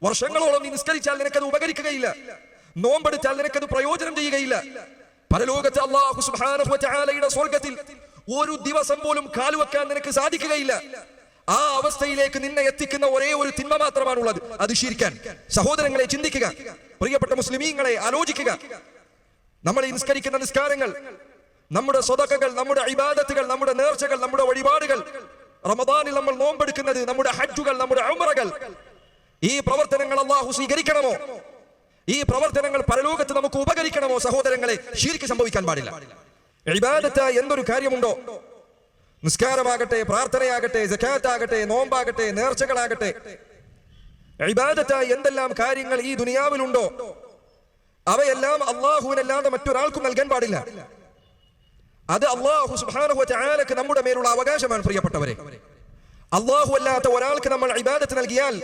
വർഷങ്ങളോളം നീ നിസ്കരിച്ചാൽ നിനക്കത് ഉപകരിക്കുകയില്ല. നോമ്പെടുത്താൽ നിനക്കത് പ്രയോജനം ചെയ്യുകയില്ല. പരലോകത്ത് അല്ലാഹു സുബ്ഹാനഹു വ തആലയുടെ സ്വർഗ്ഗത്തിൽ ഒരു ദിവസം പോലും കാലുവെക്കാൻ നിനക്ക് സാധിക്കുകയില്ല. ആ അവസ്ഥയിലേക്ക് നിന്നെ എത്തിക്കുന്ന ഒരേ ഒരു തിന്മ മാത്രമാണുള്ളത്, അത് ശിർക്കാൻ. സഹോദരങ്ങളെ, ചിന്തിക്കുക. പ്രിയപ്പെട്ട മുസ്ലിമീങ്ങളെ, ആലോചിക്കുക. നമ്മൾ ഈ നിസ്കരിക്കുന്ന നിസ്കാരങ്ങൾ, നമ്മുടെ സ്വതക്കകൾ, നമ്മുടെ ഇബാദത്തുകൾ, നമ്മുടെ നേർച്ചകൾ, നമ്മുടെ വഴിപാടുകൾ, റമദാനിൽ നമ്മൾ നോമ്പെടുക്കുന്നത്, നമ്മുടെ ഹജ്ജുകൾ, നമ്മുടെ ഉംറകൾ, ഈ പ്രവർത്തനങ്ങൾ അല്ലാഹു സ്വീകരിക്കണമോ? ഈ പ്രവർത്തനങ്ങൾ പരലോകത്ത് നമുക്ക് ഉപകരിക്കണമോ? സഹോദരങ്ങളെ, ശിർക്ക് സംഭവിക്കാൻ പാടില്ല. ഇബാദത്ത് എന്തൊരു കാര്യമുണ്ടോ, നിസ്കാരമാകട്ടെ, പ്രാർത്ഥനയാകട്ടെ, സകാത്താകട്ടെ, നോമ്പാകട്ടെ, നേർച്ചകളാകട്ടെ, ഇബാദത്ത് എന്തെല്ലാം കാര്യങ്ങൾ ഈ ദുനിയാവിലുണ്ടോ അവയെല്ലാം അല്ലാഹുവിനല്ലാതെ മറ്റൊരാൾക്കും നൽകാൻ പാടില്ല. അത് അല്ലാഹു സുബ്ഹാനഹു വ തആലക്ക് നമ്മുടെ മേലുള്ള അവകാശമാണ്. പ്രിയപ്പെട്ടവരെ, അല്ലാഹു അല്ലാത്ത ഒരാൾക്ക് നമ്മൾ ഇബാദത്ത് നൽകിയാൽ,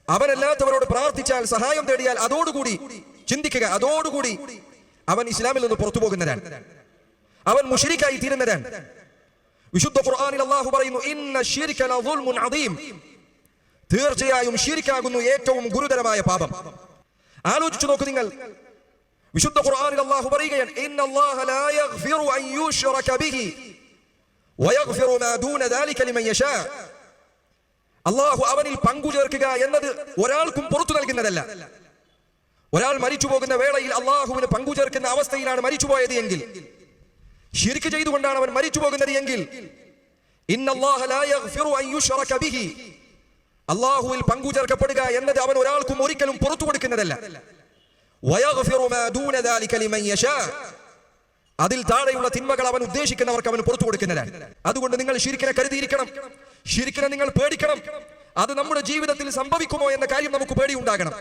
അവനല്ലാത്തവരോട് പ്രാർത്ഥിച്ചാൽ, സഹായം തേടിയാൽ, അതോടുകൂടി ചിന്തിക്കുക, അതോടുകൂടി അവൻ ഇസ്ലാമിൽ നിന്ന് പുറത്തു പോകുന്നതാണ്, അവൻ മുശ്രിക്കായി തീരുന്നതാണ്. വിശുദ്ധ ഖുർആനിൽ അല്ലാഹു പറയുന്നു, ഇന്ന ശിർക ലദുൽമുൻ അദീം, തീർച്ചയായും ശിർക്കാകുന്നു ഏറ്റവും ഗുരുതരമായ പാപം. ആലോചിച്ചു നോക്കൂ നിങ്ങൾ. വിശുദ്ധ ഖുർആനിൽ അല്ലാഹു പറയുകയാണ്, ഇന്നല്ലാഹ ലാ യഗ്ഫിറു അൻ യുശ്റക ബിഹി വയഗ്ഫിറു മാ ദൂന ദാലിക ലിമൻ യശാ. അല്ലാഹു അവനിൽ പങ്കു ചേർക്കുക എന്നത് ഒരാൾക്കും പുറത്തു നൽകുന്നതല്ല. ഒരാൾ മരിച്ചു പോകുന്ന വേളയിൽ അല്ലാഹുവിന് പങ്കു ചേർക്കുന്ന അവസ്ഥയിലാണ് മരിച്ചുപോയത് എങ്കിൽ, ശിർക്ക് ചെയ്തുകൊണ്ടാണ് അവൻ മരിച്ചു പോകുന്നത് എങ്കിൽ, ഇന്നല്ലാഹ ലാ യഗ്ഫിറു അൻ യുശ്റക ബിഹി, അല്ലാഹുവിൽ പങ്കു ചേർക്കപ്പെടുക എന്നത് അവൻ ഒരാൾക്കും ഒരിക്കലും പുറത്തു കൊടുക്കുന്നതല്ല. വയഗ്ഫിറു മാ ദൂന ദാലിക ലിമൻ യശാ, അതിൽ താഴെയുള്ള തിന്മകൾ അവൻ ഉദ്ദേശിക്കുന്നവർക്ക് അവൻ പുറത്തു കൊടുക്കുന്നതാണ്. അതുകൊണ്ട് നിങ്ങൾ ശിർക്കിനെ കരുതിയിരിക്കണം, ശിർക്കിനെ നിങ്ങൾ പേടിക്കണം. അത് നമ്മുടെ ജീവിതത്തിൽ സംഭവിക്കുമോ എന്ന കാര്യം നമുക്ക് പേടിയുണ്ടാകണം.